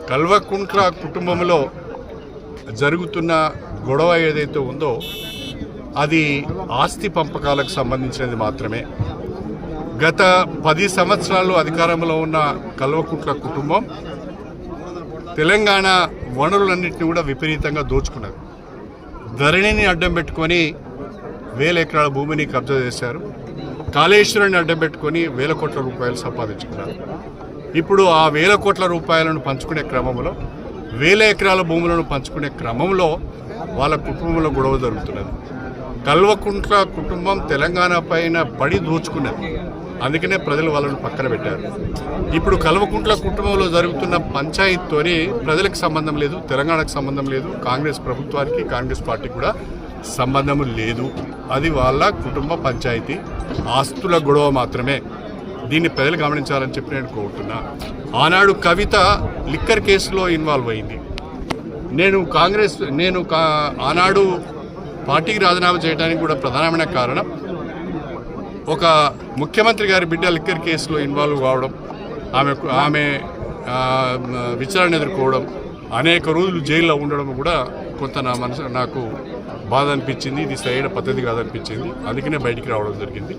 కల్వకుంట్ల కుటుంబంలో జరుగుతున్న గొడవ ఏదైతే ఉందో అది ఆస్తి పంపకాలకు సంబంధించినది మాత్రమే. గత 10 సంవత్సరాలు అధికారంలో ఉన్న కల్వకుంట్ల కుటుంబం తెలంగాణ వనరులన్నింటినీ కూడా విపరీతంగా దోచుకున్నారు. ధరణిని అడ్డం పెట్టుకొని 1000 ఎకరాల భూమిని కబ్జా చేశారు. కాళేశ్వరాన్ని అడ్డం పెట్టుకొని 1000 కోట్ల రూపాయలు సంపాదించుకున్నారు. ఇప్పుడు ఆ 1000 కోట్ల రూపాయలను పంచుకునే క్రమంలో 1000 ఎకరాల భూములను పంచుకునే క్రమంలో వాళ్ళ కుటుంబంలో గొడవ జరుగుతున్నది. కల్వకుంట్ల కుటుంబం తెలంగాణ పైన పడి దోచుకున్నది. అందుకనే ప్రజలు వాళ్ళను పక్కన పెట్టారు. ఇప్పుడు కల్వకుంట్ల కుటుంబంలో జరుగుతున్న పంచాయతీతోని ప్రజలకు సంబంధం లేదు, తెలంగాణకు సంబంధం లేదు, కాంగ్రెస్ ప్రభుత్వానికి కాంగ్రెస్ పార్టీకి కూడా సంబంధం లేదు. అది వాళ్ళ కుటుంబ పంచాయతీ, ఆస్తుల గొడవ మాత్రమే. దీన్ని ప్రజలు గమనించాలని చెప్పి నేను కోరుతున్నా. ఆనాడు కవిత లిక్కర్ కేసులో ఇన్వాల్వ్ అయింది. నేను ఆనాడు పార్టీకి రాజీనామా చేయడానికి కూడా ప్రధానమైన కారణం ఒక ముఖ్యమంత్రి గారి బిడ్డ లిక్కర్ కేసులో ఇన్వాల్వ్ కావడం, ఆమె విచారణ ఎదుర్కోవడం, అనేక రోజులు జైల్లో ఉండడం కూడా కొంత నాకు బాధ అనిపించింది. ఇది సరైన పద్ధతి కాదనిపించింది. అందుకనే బయటికి రావడం జరిగింది.